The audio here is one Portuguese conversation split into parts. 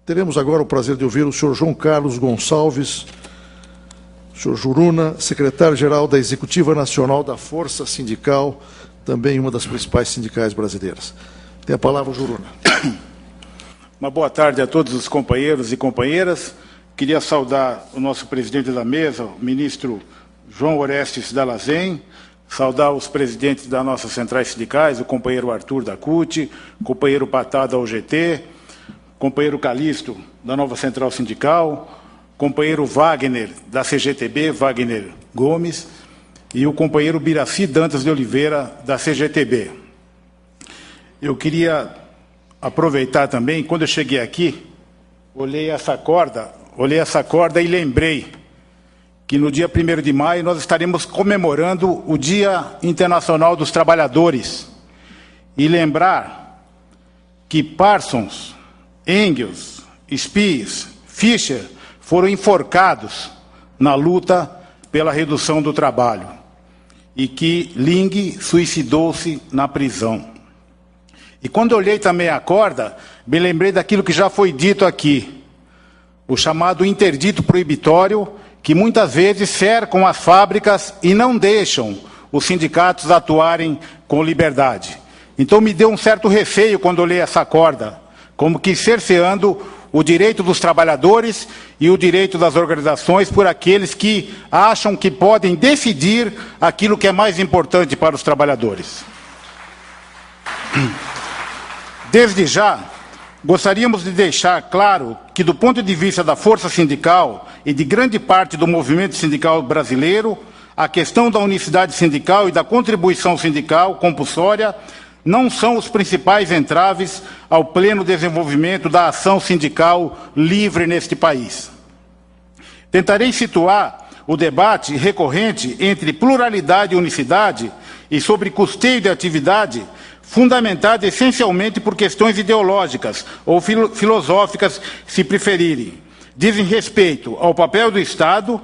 Teremos agora o prazer de ouvir o senhor João Carlos Gonçalves, senhor Juruna, secretário-geral da Executiva Nacional da Força Sindical, também uma das principais sindicais brasileiras. Tem a palavra o Juruna. Uma boa tarde a todos os companheiros e companheiras. Queria saudar o nosso presidente da mesa, o ministro João Orestes Dallazen, saudar os presidentes das nossas centrais sindicais, o companheiro Arthur da CUT, o companheiro Patá da UGT, o companheiro Calixto da Nova Central Sindical, o companheiro Wagner da CGTB, Wagner Gomes, e o companheiro Biraci Dantas de Oliveira da CGTB. Eu queria aproveitar também, quando eu cheguei aqui, olhei essa corda e lembrei que no dia 1º de maio nós estaremos comemorando o Dia Internacional dos Trabalhadores. E lembrar que Parsons, Engels, Spies, Fischer foram enforcados na luta pela redução do trabalho. E que Ling suicidou-se na prisão. E quando eu olhei também a corda, me lembrei daquilo que já foi dito aqui, o chamado interdito proibitório, que muitas vezes cercam as fábricas e não deixam os sindicatos atuarem com liberdade. Então me deu um certo receio quando olhei essa corda, como que cerceando o direito dos trabalhadores e o direito das organizações por aqueles que acham que podem decidir aquilo que é mais importante para os trabalhadores. Desde já, gostaríamos de deixar claro que, do ponto de vista da força sindical e de grande parte do movimento sindical brasileiro, a questão da unicidade sindical e da contribuição sindical compulsória não são os principais entraves ao pleno desenvolvimento da ação sindical livre neste país. Tentarei situar o debate recorrente entre pluralidade e unicidade e sobre custeio de atividade, fundamentada essencialmente por questões ideológicas ou filosóficas, se preferirem. Dizem respeito ao papel do Estado,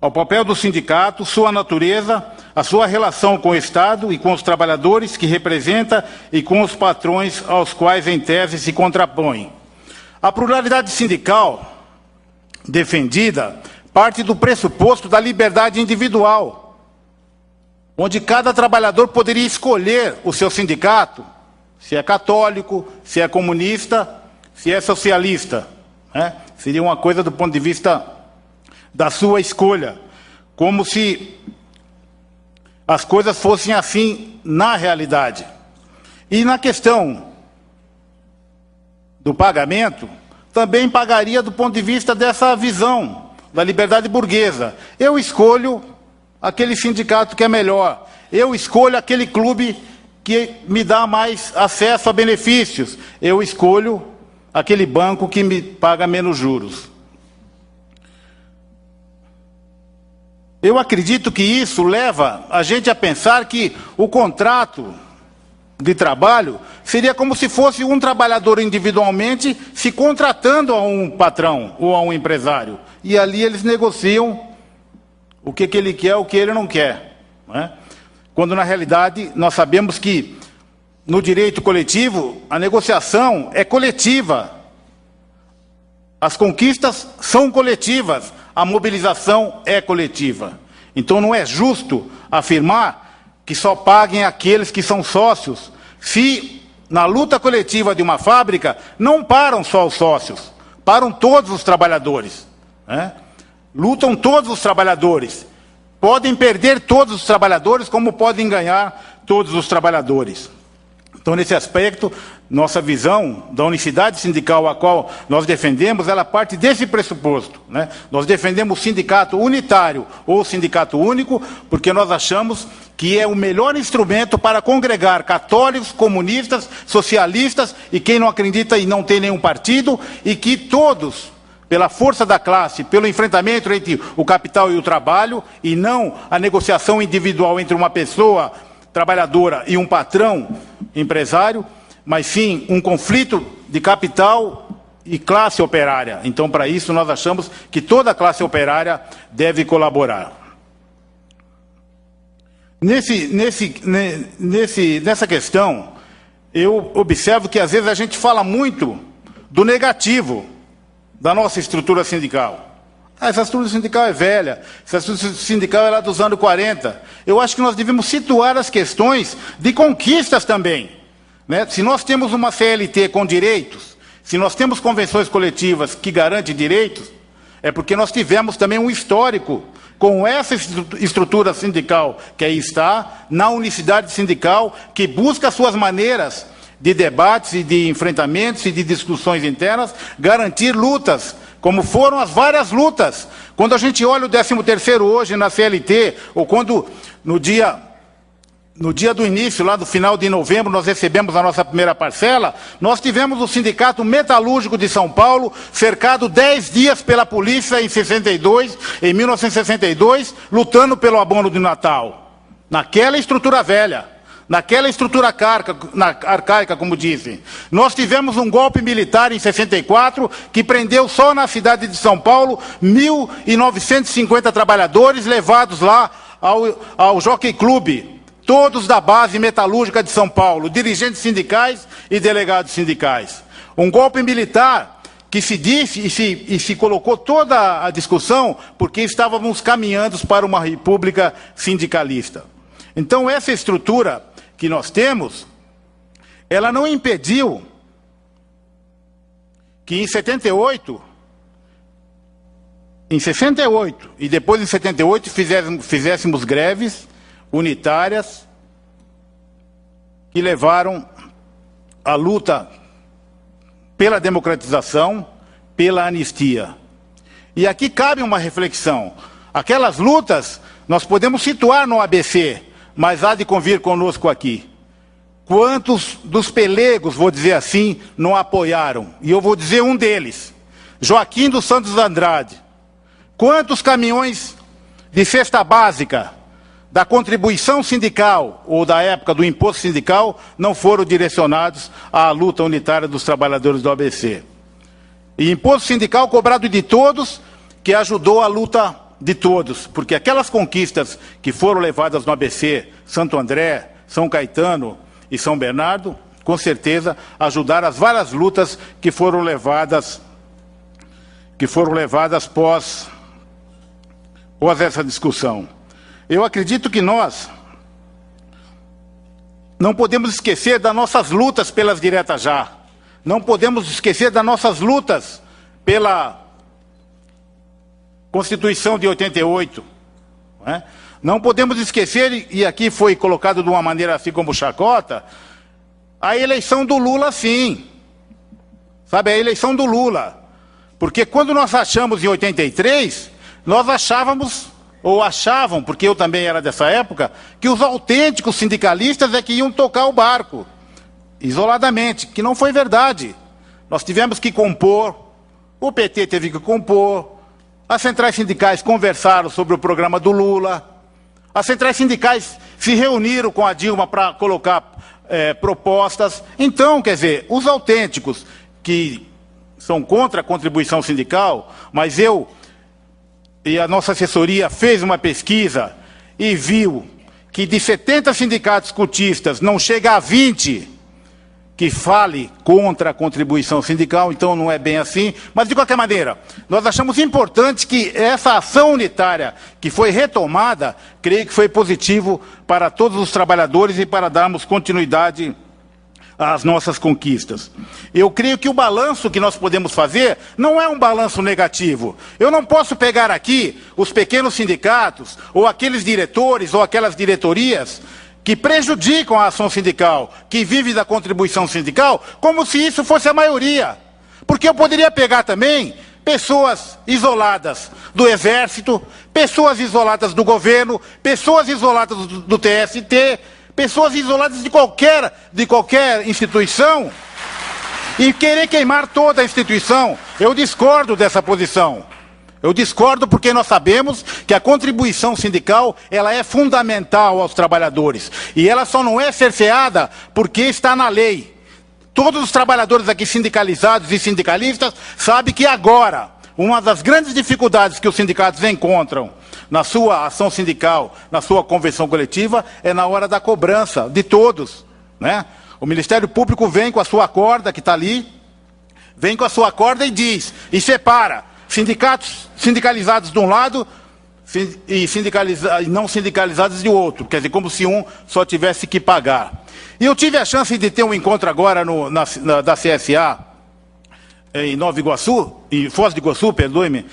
ao papel do sindicato, sua natureza, a sua relação com o Estado e com os trabalhadores que representa e com os patrões aos quais, em tese, se contrapõem. A pluralidade sindical defendida parte do pressuposto da liberdade individual, onde cada trabalhador poderia escolher o seu sindicato, se é católico, se é comunista, se é socialista. Né? Seria uma coisa do ponto de vista da sua escolha, como se as coisas fossem assim na realidade. E na questão do pagamento, também pagaria do ponto de vista dessa visão da liberdade burguesa. Eu escolho aquele sindicato que é melhor. Eu escolho aquele clube que me dá mais acesso a benefícios. Eu escolho aquele banco que me paga menos juros. Eu acredito que isso leva a gente a pensar que o contrato de trabalho seria como se fosse um trabalhador individualmente se contratando a um patrão ou a um empresário. E ali eles negociam o que ele quer, o que ele não quer. Não é? Quando, na realidade, nós sabemos que, no direito coletivo, a negociação é coletiva. As conquistas são coletivas, a mobilização é coletiva. Então, não é justo afirmar que só paguem aqueles que são sócios, se, na luta coletiva de uma fábrica, não param só os sócios, param todos os trabalhadores. Né? Lutam todos os trabalhadores. Podem perder todos os trabalhadores, como podem ganhar todos os trabalhadores. Então, nesse aspecto, nossa visão da unicidade sindical a qual nós defendemos, ela parte desse pressuposto. Né? Nós defendemos o sindicato unitário ou sindicato único, porque nós achamos que é o melhor instrumento para congregar católicos, comunistas, socialistas e quem não acredita e não tem nenhum partido, e que todos, pela força da classe, pelo enfrentamento entre o capital e o trabalho, e não a negociação individual entre uma pessoa trabalhadora e um patrão empresário, mas sim um conflito de capital e classe operária. Então, para isso, nós achamos que toda a classe operária deve colaborar. Nessa questão, eu observo que às vezes a gente fala muito do negativo da nossa estrutura sindical. Essa estrutura sindical é velha, essa estrutura sindical é lá dos anos 40. Eu acho que nós devemos situar as questões de conquistas também, né? Se nós temos uma CLT com direitos, se nós temos convenções coletivas que garantem direitos, é porque nós tivemos também um histórico com essa estrutura sindical que aí está, na unicidade sindical, que busca suas maneiras de debates e de enfrentamentos e de discussões internas, garantir lutas, como foram as várias lutas. Quando a gente olha o 13º hoje na CLT, ou quando no dia do início, lá do final de novembro, nós recebemos a nossa primeira parcela, nós tivemos o Sindicato Metalúrgico de São Paulo cercado 10 dias pela polícia em 1962, lutando pelo abono de Natal. Naquela estrutura velha, naquela estrutura arcaica, como dizem. Nós tivemos um golpe militar em 64, que prendeu só na cidade de São Paulo 1.950 trabalhadores levados lá ao Jockey Club, todos da base metalúrgica de São Paulo, dirigentes sindicais e delegados sindicais. Um golpe militar que se disse e se colocou toda a discussão porque estávamos caminhando para uma república sindicalista. Então, essa estrutura que nós temos, ela não impediu que em 68 e depois em 78 fizéssemos greves unitárias que levaram a luta pela democratização, pela anistia. E aqui cabe uma reflexão. Aquelas lutas nós podemos situar no ABC, mas há de convir conosco aqui. Quantos dos pelegos, vou dizer assim, não apoiaram? E eu vou dizer um deles, Joaquim dos Santos Andrade. Quantos caminhões de cesta básica da contribuição sindical, ou da época do imposto sindical, não foram direcionados à luta unitária dos trabalhadores do ABC. E imposto sindical cobrado de todos, que ajudou a luta de todos, porque aquelas conquistas que foram levadas no ABC, Santo André, São Caetano e São Bernardo, com certeza ajudaram as várias lutas que foram levadas pós essa discussão. Eu acredito que nós não podemos esquecer das nossas lutas pelas diretas já. Não podemos esquecer das nossas lutas pela Constituição de 88. Né? Não podemos esquecer, e aqui foi colocado de uma maneira assim como chacota, a eleição do Lula, sim. Sabe, a eleição do Lula. Porque quando nós achamos em 83, nós achávamos... ou achavam, porque eu também era dessa época, que os autênticos sindicalistas é que iam tocar o barco, isoladamente, que não foi verdade. Nós tivemos que compor, o PT teve que compor, as centrais sindicais conversaram sobre o programa do Lula, as centrais sindicais se reuniram com a Dilma para colocar propostas. Então, quer dizer, os autênticos que são contra a contribuição sindical, mas e a nossa assessoria fez uma pesquisa e viu que de 70 sindicatos cotistas não chega a 20 que fale contra a contribuição sindical, então não é bem assim. Mas, de qualquer maneira, nós achamos importante que essa ação unitária que foi retomada, creio que foi positivo para todos os trabalhadores e para darmos continuidade às nossas conquistas. Eu creio que o balanço que nós podemos fazer não é um balanço negativo. Eu não posso pegar aqui os pequenos sindicatos, ou aqueles diretores, ou aquelas diretorias que prejudicam a ação sindical, que vive da contribuição sindical, como se isso fosse a maioria. Porque eu poderia pegar também pessoas isoladas do Exército, pessoas isoladas do governo, pessoas isoladas do TST, pessoas isoladas de qualquer instituição, e querer queimar toda a instituição. Eu discordo dessa posição. Eu discordo porque nós sabemos que a contribuição sindical ela é fundamental aos trabalhadores. E ela só não é cerceada porque está na lei. Todos os trabalhadores aqui sindicalizados e sindicalistas sabem que agora, uma das grandes dificuldades que os sindicatos encontram na sua ação sindical, na sua convenção coletiva, é na hora da cobrança de todos, né? O Ministério Público vem com a sua corda que está ali, vem com a sua corda e diz, e separa sindicatos sindicalizados de um lado e não sindicalizados de outro, quer dizer, como se um só tivesse que pagar. E eu tive a chance de ter um encontro agora da CSA, em Nova Iguaçu, em Foz do Iguaçu, perdoe-me,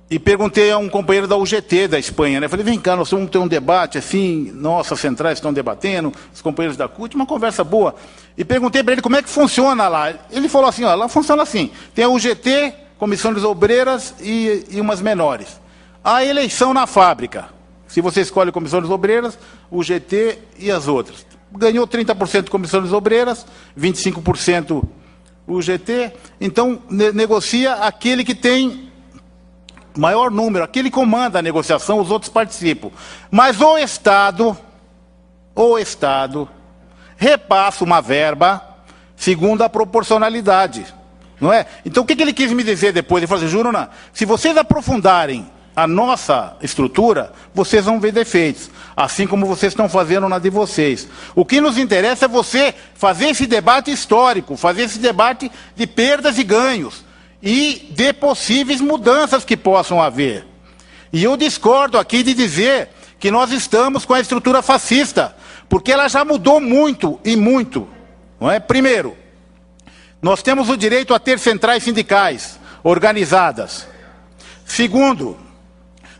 e perguntei a um companheiro da UGT da Espanha, né? Falei, vem cá, nós vamos ter um debate assim, nossas centrais estão debatendo, os companheiros da CUT, uma conversa boa. E perguntei para ele como é que funciona lá. Ele falou assim, ó, lá funciona assim, tem a UGT, comissões obreiras e umas menores. A eleição na fábrica, se você escolhe comissões obreiras, UGT e as outras. Ganhou 30% comissões obreiras, 25% UGT, então negocia aquele que tem maior número, aquele comanda a negociação, os outros participam. Mas o Estado repassa uma verba segundo a proporcionalidade, não é? Então o que ele quis me dizer depois? Ele falou assim, Juruna, se vocês aprofundarem a nossa estrutura, vocês vão ver defeitos, assim como vocês estão fazendo na de vocês. O que nos interessa é você fazer esse debate histórico, fazer esse debate de perdas e ganhos, e de possíveis mudanças que possam haver. E eu discordo aqui de dizer que nós estamos com a estrutura fascista, porque ela já mudou muito, e muito. Não é? Primeiro, nós temos o direito a ter centrais sindicais organizadas. Segundo,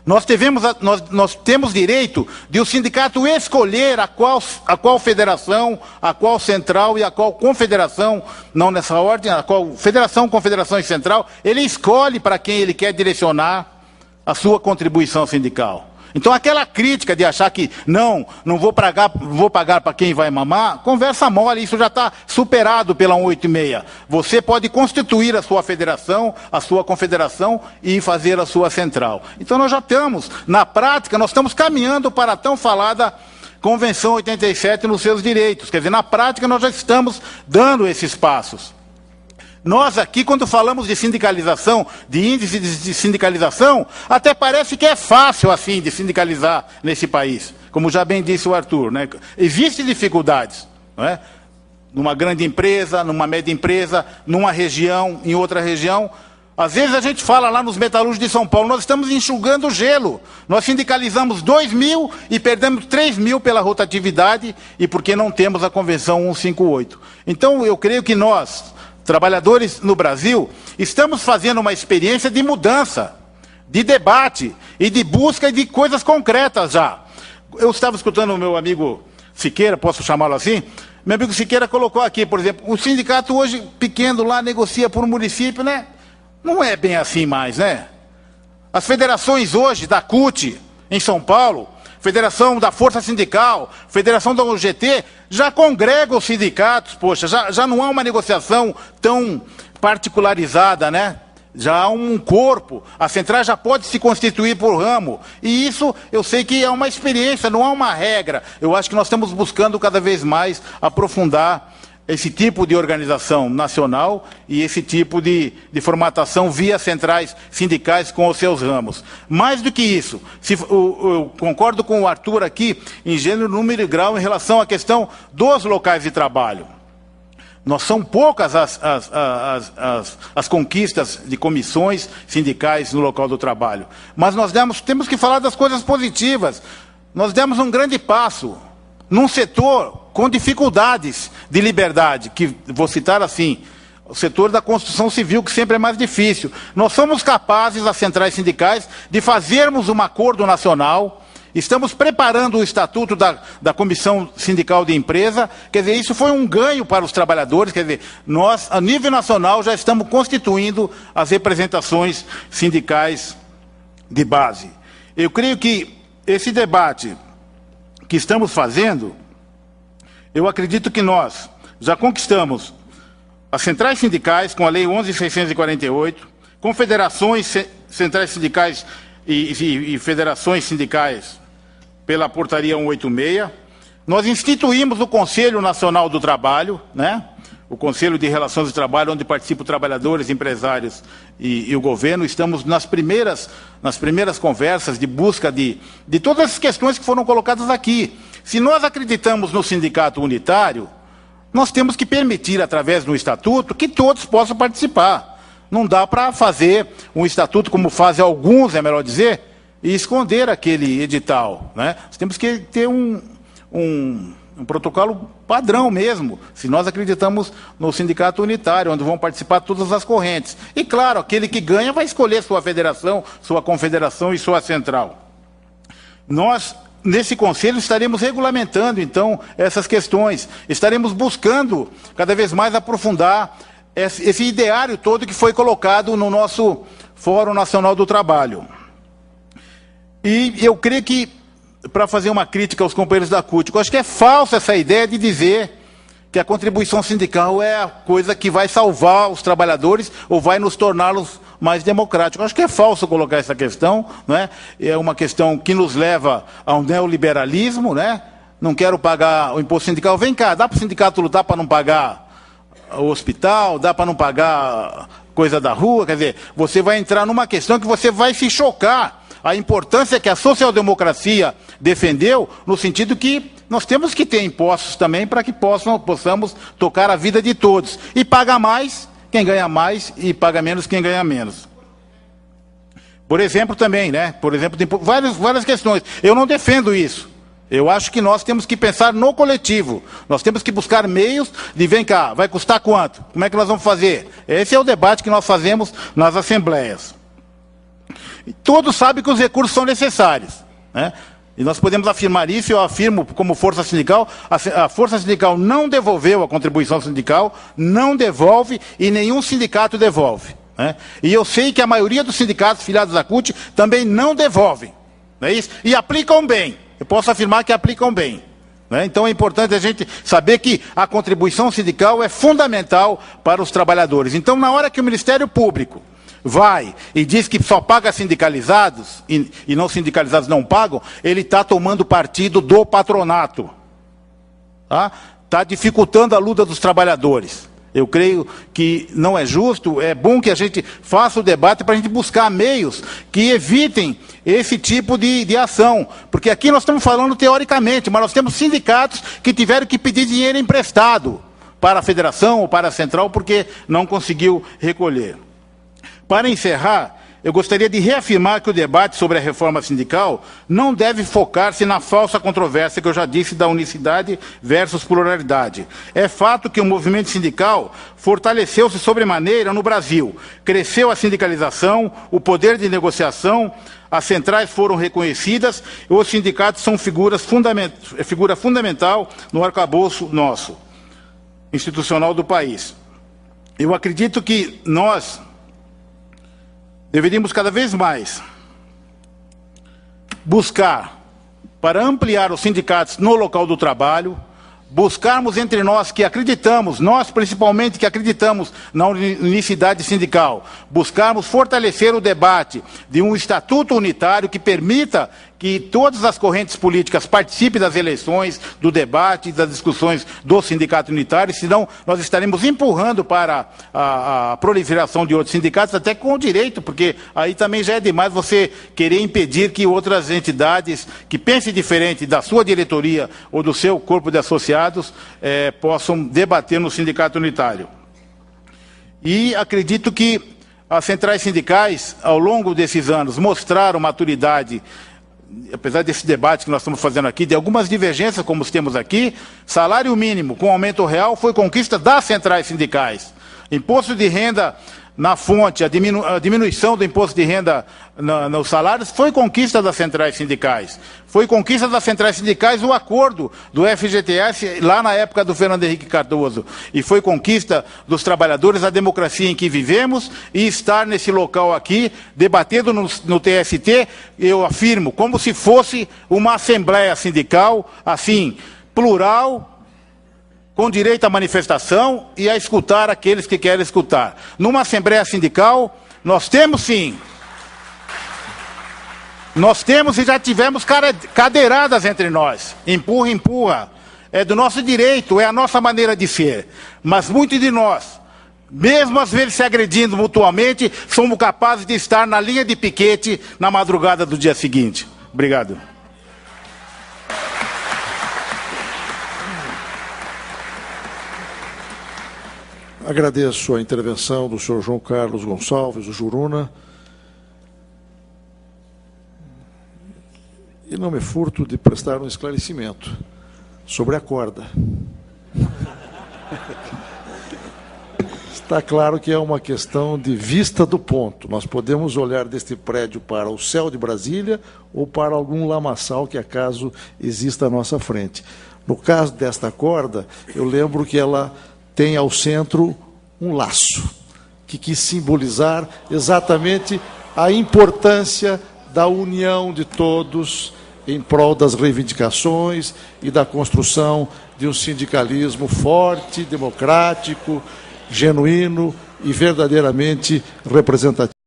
nós temos direito de o sindicato escolher a qual federação, a qual central e a qual confederação, não nessa ordem, a qual federação, confederação e central, ele escolhe para quem ele quer direcionar a sua contribuição sindical. Então aquela crítica de achar que não vou pagar para quem vai mamar, conversa mole, isso já está superado pela 186. Você pode constituir a sua federação, a sua confederação e fazer a sua central. Então nós já estamos, na prática, nós estamos caminhando para a tão falada Convenção 87 nos seus direitos. Quer dizer, na prática nós já estamos dando esses passos. Nós aqui, quando falamos de sindicalização, de índice de sindicalização, até parece que é fácil assim de sindicalizar nesse país. Como já bem disse o Arthur, né? Existem dificuldades, não é? Numa grande empresa, numa média empresa, numa região, em outra região. Às vezes a gente fala lá nos metalúrgicos de São Paulo, nós estamos enxugando gelo. Nós sindicalizamos 2.000 e perdemos 3.000 pela rotatividade e porque não temos a Convenção 158. Então eu creio que nós, trabalhadores no Brasil, estamos fazendo uma experiência de mudança, de debate e de busca de coisas concretas já. Eu estava escutando o meu amigo Siqueira, posso chamá-lo assim? Meu amigo Siqueira colocou aqui, por exemplo, o sindicato hoje pequeno lá negocia por município, né? Não é bem assim mais, né? As federações hoje da CUT em São Paulo, Federação da Força Sindical, Federação da UGT, já congregam os sindicatos, poxa, já não há uma negociação tão particularizada, né? Já há um corpo, a central já pode se constituir por ramo, e isso eu sei que é uma experiência, não há uma regra. Eu acho que nós estamos buscando cada vez mais aprofundar esse tipo de organização nacional e esse tipo de formatação via centrais sindicais com os seus ramos. Mais do que isso, eu concordo com o Arthur aqui, em gênero, número e grau, em relação à questão dos locais de trabalho. Nós são poucas as conquistas de comissões sindicais no local do trabalho. Mas nós temos que falar das coisas positivas. Nós demos um grande passo num setor com dificuldades de liberdade, que vou citar assim, o setor da construção civil, que sempre é mais difícil. Nós somos capazes, as centrais sindicais, de fazermos um acordo nacional. Estamos preparando o estatuto da Comissão Sindical de Empresa. Quer dizer, isso foi um ganho para os trabalhadores. Quer dizer, nós, a nível nacional, já estamos constituindo as representações sindicais de base. Eu creio que esse debate que estamos fazendo, eu acredito que nós já conquistamos as centrais sindicais com a Lei 11.648, confederações centrais sindicais e federações sindicais pela Portaria 186. Nós instituímos o Conselho Nacional do Trabalho, né? O Conselho de Relações de Trabalho, onde participam trabalhadores, empresários e o governo. Estamos nas primeiras conversas de busca de todas as questões que foram colocadas aqui. Se nós acreditamos no sindicato unitário, nós temos que permitir, através do estatuto, que todos possam participar. Não dá para fazer um estatuto, como fazem alguns, é melhor dizer, e esconder aquele edital, né? Nós temos que ter um protocolo padrão mesmo, se nós acreditamos no sindicato unitário, onde vão participar todas as correntes. E, claro, aquele que ganha vai escolher sua federação, sua confederação e sua central. Nós, nesse conselho, estaremos regulamentando, então, essas questões. Estaremos buscando, cada vez mais, aprofundar esse ideário todo que foi colocado no nosso Fórum Nacional do Trabalho. E eu creio que, para fazer uma crítica aos companheiros da CUT, eu acho que é falsa essa ideia de dizer que a contribuição sindical é a coisa que vai salvar os trabalhadores ou vai nos torná-los mais democráticos. Eu acho que é falso colocar essa questão, não é? É uma questão que nos leva ao neoliberalismo, né? Não quero pagar o imposto sindical. Vem cá, dá para o sindicato lutar para não pagar o hospital, dá para não pagar coisa da rua? Quer dizer, você vai entrar numa questão que você vai se chocar. A importância que a social-democracia defendeu, no sentido que nós temos que ter impostos também para que possamos tocar a vida de todos. E paga mais quem ganha mais e paga menos quem ganha menos. Por exemplo, também, né? Por exemplo, tem várias questões. Eu não defendo isso. Eu acho que nós temos que pensar no coletivo. Nós temos que buscar meios de, vem cá, vai custar quanto? Como é que nós vamos fazer? Esse é o debate que nós fazemos nas assembleias. Todos sabem que os recursos são necessários, né? E nós podemos afirmar isso, eu afirmo como força sindical, a força sindical não devolveu a contribuição sindical, não devolve e nenhum sindicato devolve, né? E eu sei que a maioria dos sindicatos filiados à CUT também não devolvem, não é isso? E aplicam bem, eu posso afirmar que aplicam bem, né? Então é importante a gente saber que a contribuição sindical é fundamental para os trabalhadores. Então, na hora que o Ministério Público vai e diz que só paga sindicalizados e não sindicalizados não pagam, ele está tomando partido do patronato. Está dificultando a luta dos trabalhadores. Eu creio que não é justo, é bom que a gente faça o debate para a gente buscar meios que evitem esse tipo de ação. Porque aqui nós estamos falando teoricamente, mas nós temos sindicatos que tiveram que pedir dinheiro emprestado para a federação ou para a central porque não conseguiu recolher. Para encerrar, eu gostaria de reafirmar que o debate sobre a reforma sindical não deve focar-se na falsa controvérsia que eu já disse da unicidade versus pluralidade. É fato que o movimento sindical fortaleceu-se sobremaneira no Brasil. Cresceu a sindicalização, o poder de negociação, as centrais foram reconhecidas e os sindicatos são figura fundamental no arcabouço nosso, institucional do país. Eu acredito que nós deveríamos cada vez mais buscar para ampliar os sindicatos no local do trabalho, buscarmos entre nós que acreditamos, nós principalmente que acreditamos na unicidade sindical, buscarmos fortalecer o debate de um estatuto unitário que permita que todas as correntes políticas participem das eleições, do debate, das discussões do sindicato unitário, senão nós estaremos empurrando para a proliferação de outros sindicatos, até com o direito, porque aí também já é demais você querer impedir que outras entidades que pensem diferente da sua diretoria ou do seu corpo de associados possam debater no sindicato unitário. E acredito que as centrais sindicais, ao longo desses anos, mostraram maturidade, apesar desse debate que nós estamos fazendo aqui, de algumas divergências como temos aqui. Salário mínimo com aumento real foi conquista das centrais sindicais. Imposto de renda na fonte, a diminuição do imposto de renda nos salários foi conquista das centrais sindicais. Foi conquista das centrais sindicais o acordo do FGTS lá na época do Fernando Henrique Cardoso. E foi conquista dos trabalhadores a democracia em que vivemos e estar nesse local aqui, debatendo no TST, eu afirmo, como se fosse uma assembleia sindical, assim, plural, com direito à manifestação e a escutar aqueles que querem escutar. Numa assembleia sindical, nós temos sim, nós temos e já tivemos cadeiradas entre nós. Empurra, empurra. É do nosso direito, é a nossa maneira de ser. Mas muitos de nós, mesmo às vezes se agredindo mutuamente, somos capazes de estar na linha de piquete na madrugada do dia seguinte. Obrigado. Agradeço a intervenção do senhor João Carlos Gonçalves, o Juruna, e não me furto de prestar um esclarecimento sobre a corda. Está claro que é uma questão de vista do ponto. Nós podemos olhar deste prédio para o céu de Brasília ou para algum lamaçal que acaso exista à nossa frente. No caso desta corda, eu lembro que ela tem ao centro um laço, que quis simbolizar exatamente a importância da união de todos em prol das reivindicações e da construção de um sindicalismo forte, democrático, genuíno e verdadeiramente representativo.